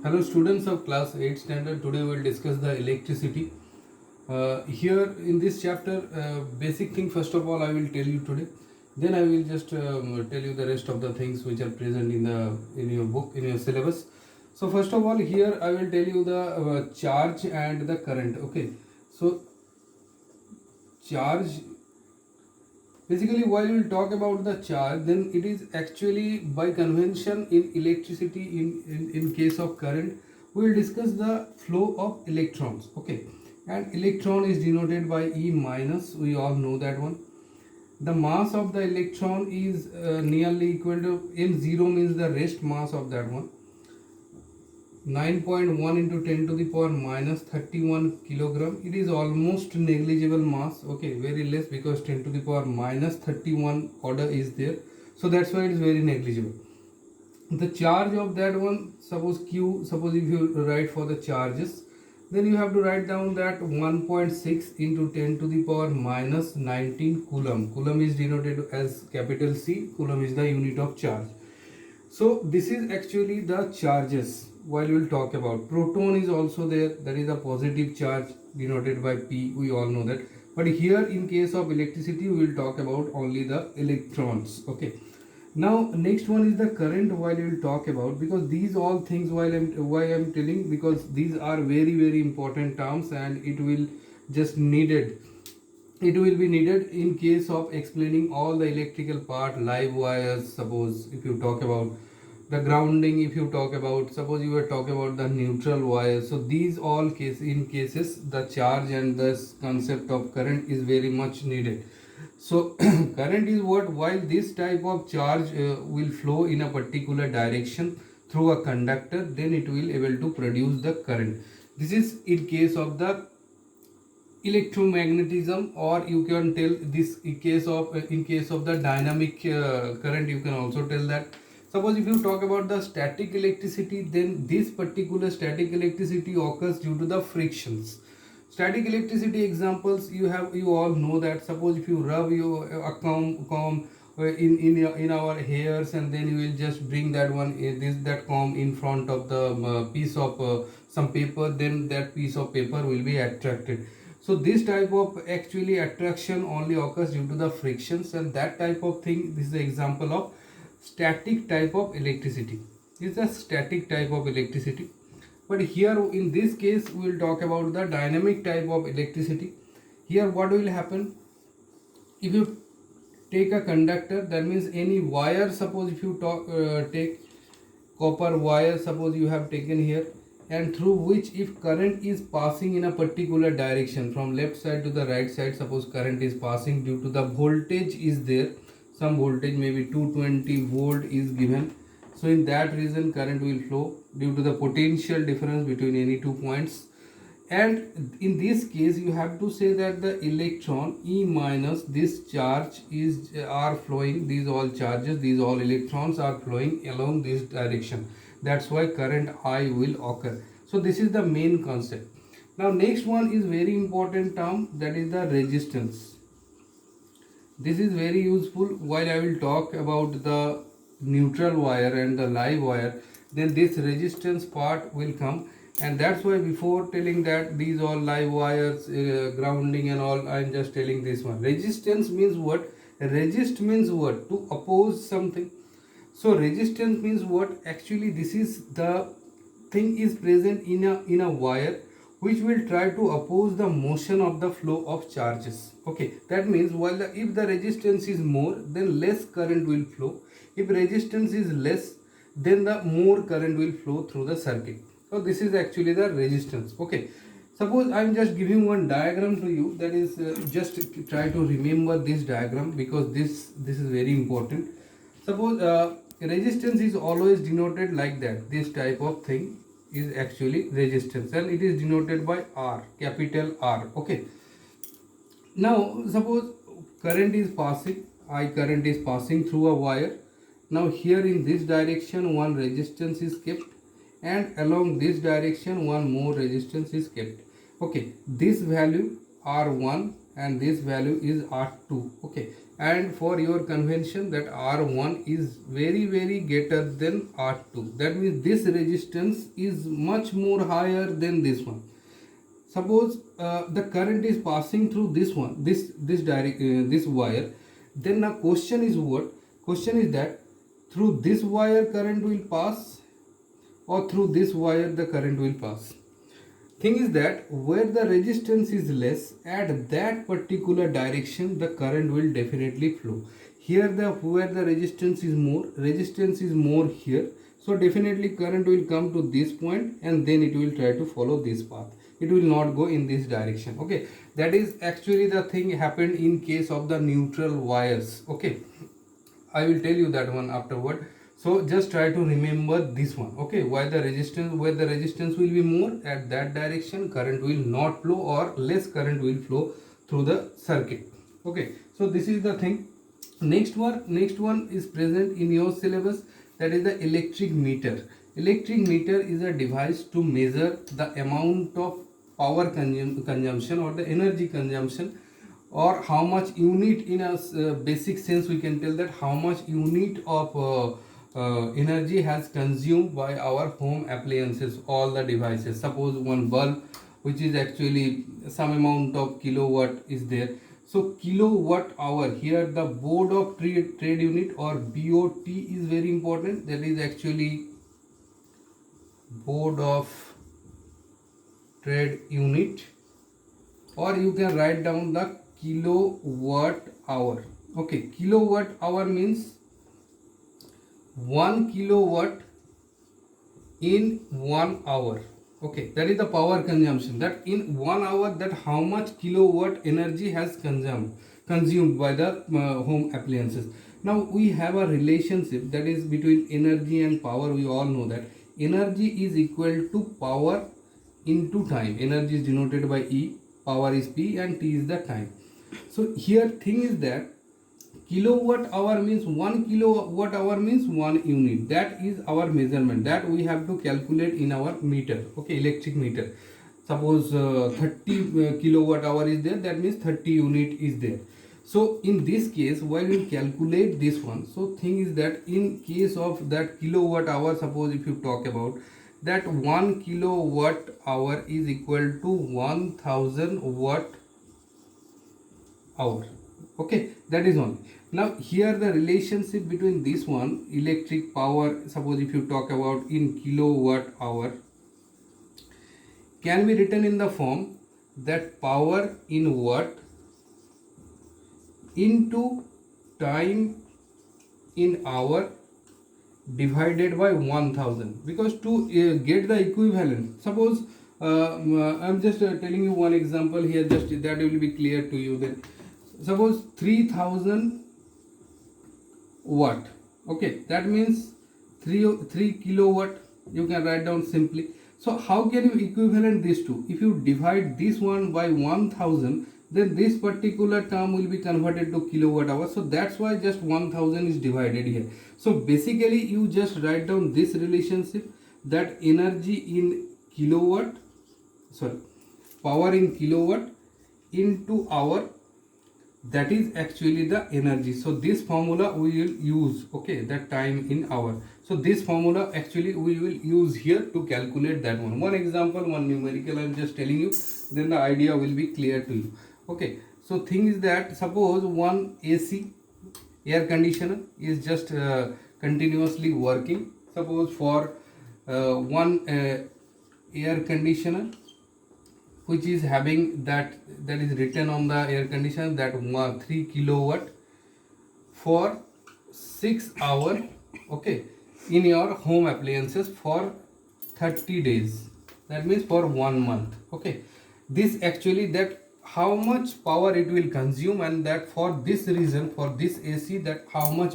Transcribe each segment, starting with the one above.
Hello students of class 8 standard. Today we will discuss the electricity. Here in this chapter, basic thing first of all I will tell you today. Then I will just tell you the rest of the things which are present in your book, in your syllabus. So first of all here I will tell you the charge and the current. Okay. So charge, basically while we will talk about the charge, then it is actually by convention in electricity, in case of current we will discuss the flow of electrons. Okay, and electron is denoted by E minus, we all know that one. The mass of the electron is nearly equal to m0, means the rest mass of that one, 9.1 into 10 to the power minus 31 kilogram. It is almost negligible mass. Okay, very less, because 10 to the power minus 31 order is there, so that's why it is very negligible. The charge of that one, suppose Q, suppose if you write for the charges, then you have to write down that 1.6 into 10 to the power minus 19 coulomb. Coulomb is denoted as capital C. Coulomb is the unit of charge. So this is actually the charges. While we will talk about proton is also there, that is a positive charge denoted by P, we all know that. But here in case of electricity we will talk about only the electrons. Okay, now next one is the current. While we will talk about, because these all things, why I'm telling, because these are very important terms, and it will be needed in case of explaining all the electrical part, live wires. Suppose if you talk about the grounding, if you talk about, suppose you were talking about the neutral wires, so these all cases the charge and this concept of current is very much needed. So current is what, while this type of charge will flow in a particular direction through a conductor, then it will able to produce the current. This is in case of the electromagnetism, or you can tell this in case of the dynamic current, you can also tell that. Suppose if you talk about the static electricity, then this particular static electricity occurs due to the frictions. Static electricity examples, you all know that. Suppose if you rub your a comb in our hairs, and then you will just bring that one that comb in front of the piece of some paper, then that piece of paper will be attracted. So this type of actually attraction only occurs due to the frictions, and that type of thing, this is the example of static type of electricity. This is a static type of electricity. But here in this case we will talk about the dynamic type of electricity. Here what will happen, if you take a conductor, that means any wire, suppose if you take copper wire, suppose you have taken here, and through which if current is passing in a particular direction from left side to the right side, suppose current is passing due to the voltage is there, some voltage, maybe 220 volt is given, so in that region current will flow due to the potential difference between any 2 points. And in this case you have to say that the electron E minus, this charge are flowing, these all charges, these all electrons are flowing along this direction, that's why current I will occur. So this is the main concept. Now next one is very important term, that is the resistance. This is very useful while I will talk about the neutral wire and the live wire, then this resistance part will come. And that's why before telling that these all live wires, grounding and all, I am just telling this one. Resistance means what? Resist means what? To oppose something. So resistance means what? Actually this is the thing is present in a wire which will try to oppose the motion of the flow of charges. Okay, that means if the resistance is more, then less current will flow. If resistance is less, then the more current will flow through the circuit. So this is actually the resistance. Okay, suppose I am just giving one diagram to you, that is just try to remember this diagram, because this is very important. Suppose resistance is always denoted like that, this type of thing is actually resistance, and it is denoted by R, capital R. Okay, now suppose current is passing, I current is passing through a wire. Now here in this direction one resistance is kept, and along this direction one more resistance is kept. Okay, this value R1 and this value is R2. Okay, and for your convention that R1 is very greater than R2. That means this resistance is much more higher than this one. Suppose the current is passing through this one, this wire. Then the question is what? Question is that through this wire current will pass or through this wire the current will pass. Thing is that where the resistance is less, at that particular direction the current will definitely flow. Here where the resistance is more here, so definitely current will come to this point and then it will try to follow this path. It will not go in this direction. Okay, that is actually the thing happened in case of the neutral wires. Okay, I will tell you that one afterward. So just try to remember this one. Okay, where the resistance will be more, at that direction current will not flow or less current will flow through the circuit. Okay, so this is the thing. Next one is present in your syllabus, that is the electric meter. Electric meter is a device to measure the amount of power consumption or the energy consumption, or how much unit, in a basic sense we can tell that how much unit of energy has consumed by our home appliances, all the devices. Suppose one bulb which is actually some amount of kilowatt is there. So kilowatt hour, here the board of trade unit or BOT is very important. That is actually board of trade unit, or you can write down the kilowatt hour. Okay, kilowatt hour means 1 kilowatt in 1 hour. Okay, that is the power consumption, that in 1 hour that how much kilowatt energy has consumed by the home appliances. Now we have a relationship that is between energy and power. We all know that energy is equal to power into time. Energy is denoted by E, power is P, and T is the time. So here thing is that kilowatt hour means 1 kilowatt hour means 1 unit. That is our measurement that we have to calculate in our meter. Okay, electric meter. Suppose 30 kilowatt hour is there, that means 30 unit is there. So in this case, while we calculate this one, so thing is that in case of that kilowatt hour, suppose if you talk about that 1 kilowatt hour is equal to 1000 watt hour. Okay, that is only. Now here the relationship between this one, electric power, suppose if you talk about in kilowatt hour, can be written in the form that power in watt into time in hour divided by 1000, because to get the equivalent, suppose I'm just telling you one example here, just that will be clear to you. Then suppose 3000 watt. Okay, that means 3 kilowatt, you can write down simply. So how can you equivalent these two? If you divide this one by 1000, then this particular term will be converted to kilowatt hour. So that's why just 1000 is divided here. So basically you just write down this relationship, that energy in kilowatt, sorry, power in kilowatt into hour, that is actually the energy. So this formula we will use. Okay, that time in hour. So this formula actually we will use here to calculate that one. One example, one numerical I am just telling you, then the idea will be clear to you. Okay, so thing is that suppose one AC air conditioner is just continuously working. Suppose for one air conditioner which is having that is written on the air conditioner, that 3 kilowatt for 6 hours. Okay, in your home appliances for 30 days, that means for 1 month. Okay, this actually that how much power it will consume, and that for this reason, for this AC, that how much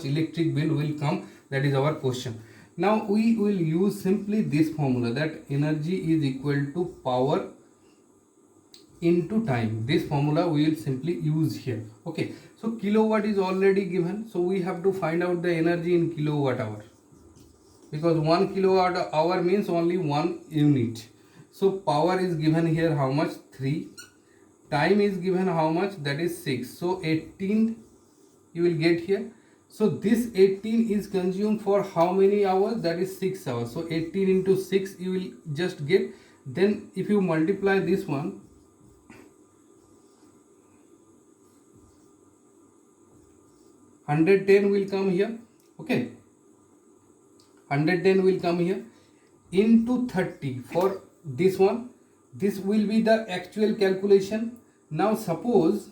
electric bill will come, that is our question. Now we will use simply this formula, that energy is equal to power into time. This formula we will simply use here. Okay, so kilowatt is already given, so we have to find out the energy in kilowatt hour, because 1 kilowatt hour means only 1 unit. So power is given here, how much? 3 time is given how much, that is 6, so 18 you will get here. So this 18 is consumed for how many hours, that is 6 hours. So 18 into 6 you will just get. Then if you multiply this one, 110 will come here. Okay, 110 will come here into 30 for this one. This will be the actual calculation. Now suppose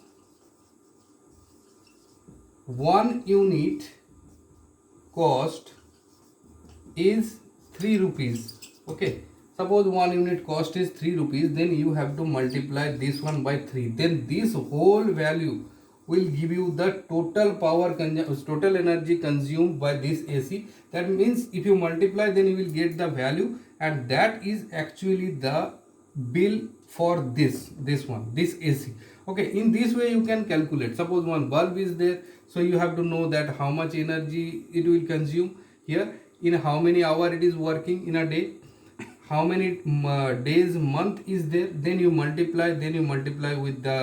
1 unit cost is 3 rupees. Okay, suppose 1 unit cost is 3 rupees, then you have to multiply this one by 3. Then this whole value will give you the total power total energy consumed by this AC. That means if you multiply, then you will get the value, and that is actually the bill for this AC. Okay, in this way you can calculate. Suppose one bulb is there, so you have to know that how much energy it will consume here, in how many hours it is working in a day, how many days month is there, then you multiply with the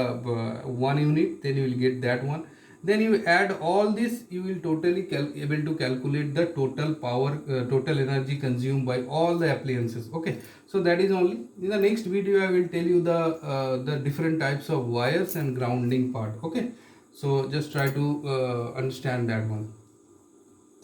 1 unit, then you will get that one. Then you add all this, you will totally able to calculate the total power total energy consumed by all the appliances. Okay, so that is only. In the next video I will tell you the different types of wires and grounding part. Okay, so just try to understand that one.